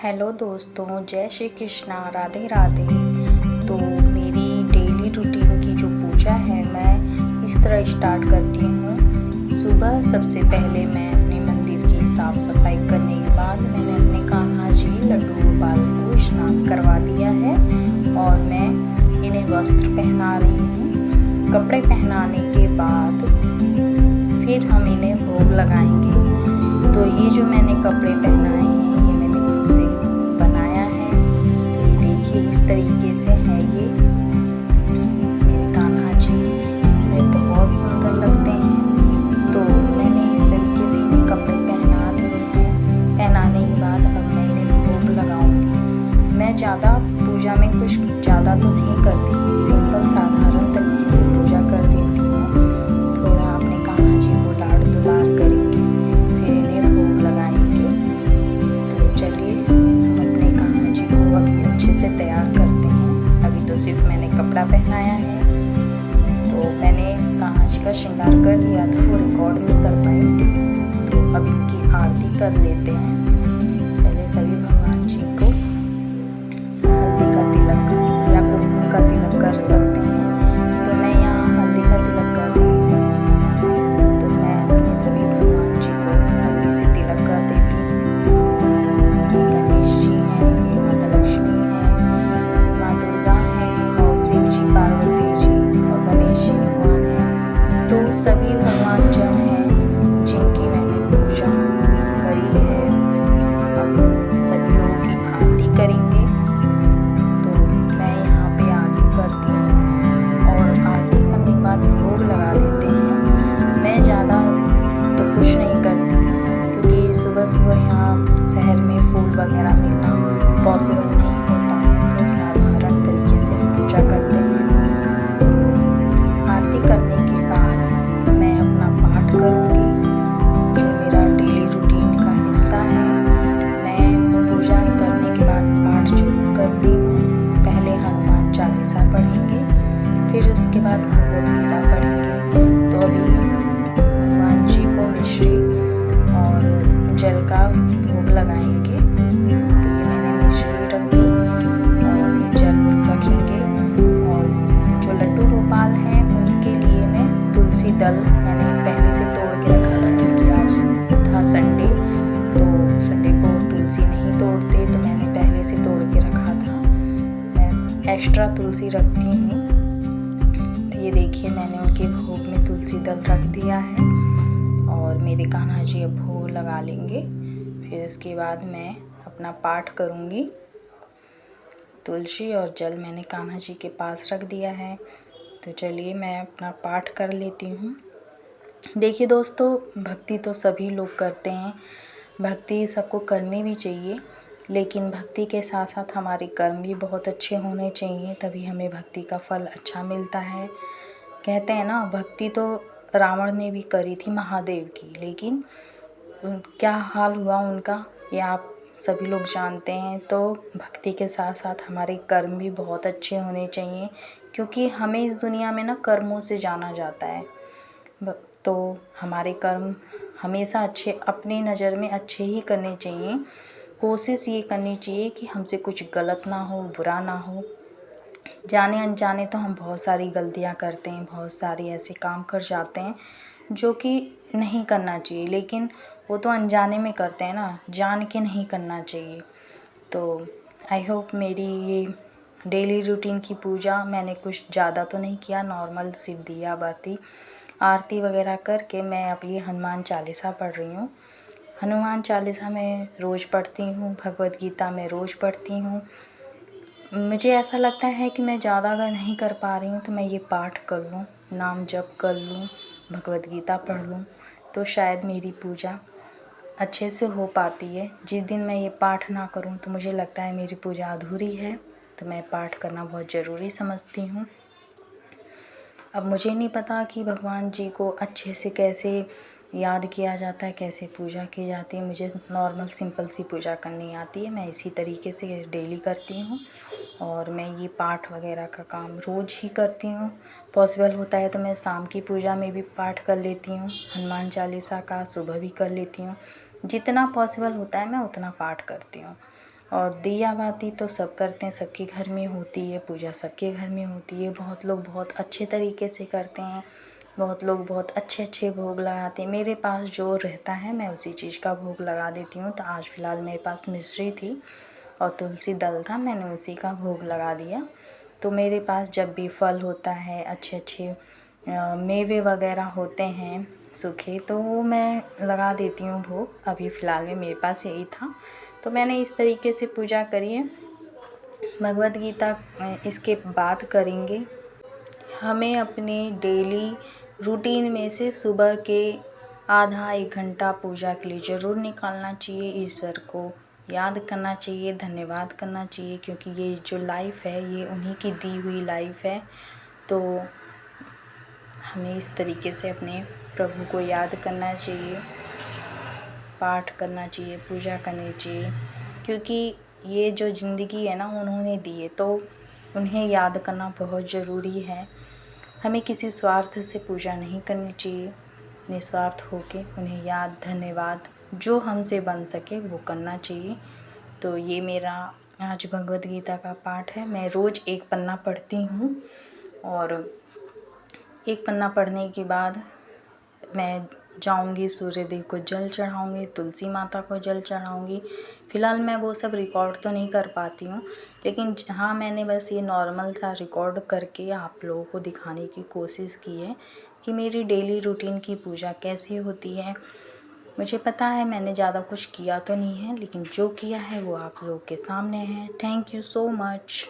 Hello दोस्तों, जय श्री कृष्णा, राधे राधे। तो मेरी डेली रूटीन की जो पूजा है मैं इस तरह स्टार्ट करती हूँ। सुबह सबसे पहले मैं अपने मंदिर की साफ़ सफाई करने के बाद मैंने अपने कान्हा जी लड्डू गोपाल को स्नान करवा दिया है और मैं इन्हें वस्त्र पहना रही हूँ। कपड़े पहनाने के बाद फिर हम इन्हें भोग लगाएंगे। तो ये जो मैंने कपड़े पहनाए हैं ये मैंने खुद से बनाया है। तो ये देखिए इस तरीके से है ये मेरे कान्हा जी, इसमें बहुत सुंदर लगते हैं। तो मैंने इस तरीके से इन्हें कपड़े पहना दिए हैं। पहनाने के बाद अब मैं इन्हें भोग लगाऊंगी। मैं ज़्यादा पूजा में कुछ ज़्यादा तो नहीं करती, सिंपल साधारण तरीके से पूजा कर देती हूँ। थोड़ा अपने कान्हा जी को लाड़ दुलार करेंगे, फिर इन्हें भोग लगाएंगे। तो चलिए हम अपने कान्हा जी को अभी अच्छे से तैयार करते हैं। अभी तो सिर्फ मैंने कपड़ा पहनाया है। तो मैंने कान्हा जी का श्रृंगार कर दिया था, वो रिकॉर्ड नहीं कर पाई। तो अब इनकी आरती कर लेते हैं। पहले सभी भगवान जी को हल्दी का तिलक या कुमकुम का तिलक कर सकते हैं। तो मैं यहाँ हल्दी का तिलक कर रही हूँ। तो मैं अपने सभी भगवान जी को हल्दी से तिलक कर देती हूँ। ये गणेश जी हैं, ये माता लक्ष्मी हैं, माँ दुर्गा हैं और शिव जी, पार्वती जी और गणेश जी भगवान हैं। तो सभी भगवान जन हैं जिनकी मैंने पूजा करी है। अब सभी लोगों की आरती करेंगे। तो मैं यहाँ पे आरती करती हूँ और आरती करने के बाद भोग लगा देते हैं। मैं ज़्यादा तो कुछ नहीं करती क्योंकि सुबह सुबह यहाँ शहर में फूल वगैरह मिलना पॉसिबल नहीं होता है। तो साधारण तरीके से हम पूजा करते हैं। आरती करने के बाद मैं अपना पाठ करूँगी, जो मेरा डेली रूटीन का हिस्सा है। मैं पूजा करने के बाद पाठ जरूर करती हूँ। पहले हनुमान चालीसा पढ़ेंगे, फिर उसके बाद भगवद गीता पढ़ेंगे। तो अभी भगवान जी को मिश्री और जल का भोग लगाएंगे। तो ये मैंने मिश्री रख दी और जल रखेंगे। और जो लड्डू गोपाल हैं उनके लिए मैं तुलसी दल मैंने पहले से तोड़ के रखा था क्योंकि आज था संडे। तो संडे को तुलसी नहीं तोड़ते, तो मैंने पहले से तोड़ के रखा था। मैं एक्स्ट्रा तुलसी रखती हूँ। तो ये देखिए मैंने उनके भोग में तुलसी दल रख दिया है और मेरे कान्हा जी अब भोग लगा लेंगे। फिर उसके बाद मैं अपना पाठ करूँगी। तुलसी और जल मैंने कान्हा जी के पास रख दिया है। तो चलिए मैं अपना पाठ कर लेती हूँ। देखिए दोस्तों, भक्ति तो सभी लोग करते हैं, भक्ति सबको करनी भी चाहिए, लेकिन भक्ति के साथ साथ हमारे कर्म भी बहुत अच्छे होने चाहिए, तभी हमें भक्ति का फल अच्छा मिलता है। कहते हैं ना, भक्ति तो रावण ने भी करी थी महादेव की, लेकिन क्या हाल हुआ उनका ये आप सभी लोग जानते हैं। तो भक्ति के साथ साथ हमारे कर्म भी बहुत अच्छे होने चाहिए, क्योंकि हमें इस दुनिया में ना कर्मों से जाना जाता है। तो हमारे कर्म हमेशा अच्छे, अपनी नज़र में अच्छे ही करने चाहिए। कोशिश ये करनी चाहिए कि हमसे कुछ गलत ना हो, बुरा ना हो। जाने अनजाने तो हम बहुत सारी गलतियां करते हैं, बहुत सारे ऐसे काम कर जाते हैं जो कि नहीं करना चाहिए, लेकिन वो तो अनजाने में करते हैं ना, जान के नहीं करना चाहिए। तो आई होप मेरी ये डेली रूटीन की पूजा मैंने कुछ ज़्यादा तो नहीं किया, नॉर्मल सिर्फ दिया बाती आरती वगैरह करके मैं अब ये हनुमान चालीसा पढ़ रही हूँ। हनुमान चालीसा मैं रोज़ पढ़ती हूँ, भगवद गीता मैं रोज़ पढ़ती हूँ। मुझे ऐसा लगता है कि मैं ज़्यादा अगर नहीं कर पा रही हूँ तो मैं ये पाठ कर लूँ, नाम जप कर लूँ, भगवद गीता पढ़ लूँ, तो शायद मेरी पूजा अच्छे से हो पाती है। जिस दिन मैं ये पाठ ना करूँ तो मुझे लगता है मेरी पूजा अधूरी है। तो मैं पाठ करना बहुत ज़रूरी समझती हूँ। अब मुझे नहीं पता कि भगवान जी को अच्छे से कैसे याद किया जाता है, कैसे पूजा की जाती है। मुझे नॉर्मल सिंपल सी पूजा करनी आती है, मैं इसी तरीके से डेली करती हूँ। और मैं ये पाठ वगैरह का काम रोज़ ही करती हूँ। पॉसिबल होता है तो मैं शाम की पूजा में भी पाठ कर लेती हूँ, हनुमान चालीसा का सुबह भी कर लेती हूँ। जितना पॉसिबल होता है मैं उतना पाठ करती हूँ। और दिया बाती तो सब करते हैं, सबके घर में होती है, पूजा सबके घर में होती है। बहुत लोग बहुत अच्छे तरीके से करते हैं, बहुत लोग बहुत अच्छे अच्छे भोग लगाते हैं। मेरे पास जो रहता है मैं उसी चीज़ का भोग लगा देती हूँ। तो आज फ़िलहाल मेरे पास मिश्री थी और तुलसी दल था, मैंने उसी का भोग लगा दिया। तो मेरे पास जब भी फल होता है, अच्छे अच्छे मेवे वगैरह होते हैं सूखे, तो वो मैं लगा देती हूँ भोग। अभी फ़िलहाल में मेरे पास यही था, तो मैंने इस तरीके से पूजा करी है। भगवद गीता इसके बाद करेंगे। हमें अपने डेली रूटीन में से सुबह के आधा 1 घंटा पूजा के लिए ज़रूर निकालना चाहिए। ईश्वर को याद करना चाहिए, धन्यवाद करना चाहिए, क्योंकि ये जो लाइफ़ है ये उन्हीं की दी हुई लाइफ़ है। तो हमें इस तरीके से अपने प्रभु को याद करना चाहिए, पाठ करना चाहिए, पूजा करनी चाहिए, क्योंकि ये जो ज़िंदगी है ना उन्होंने दी है, तो उन्हें याद करना बहुत ज़रूरी है। हमें किसी स्वार्थ से पूजा नहीं करनी चाहिए, निस्वार्थ होके उन्हें याद, धन्यवाद जो हमसे बन सके वो करना चाहिए। तो ये मेरा आज भगवद गीता का पाठ है। मैं रोज़ 1 पन्ना पढ़ती हूँ और 1 पन्ना पढ़ने के बाद मैं जाऊंगी, सूर्य देव को जल चढ़ाऊंगी, तुलसी माता को जल चढ़ाऊंगी। फ़िलहाल मैं वो सब रिकॉर्ड तो नहीं कर पाती हूँ, लेकिन हाँ मैंने बस ये नॉर्मल सा रिकॉर्ड करके आप लोगों को दिखाने की कोशिश की है कि मेरी डेली रूटीन की पूजा कैसी होती है। मुझे पता है मैंने ज़्यादा कुछ किया तो नहीं है, लेकिन जो किया है वो आप लोगों के सामने है। Thank you so much.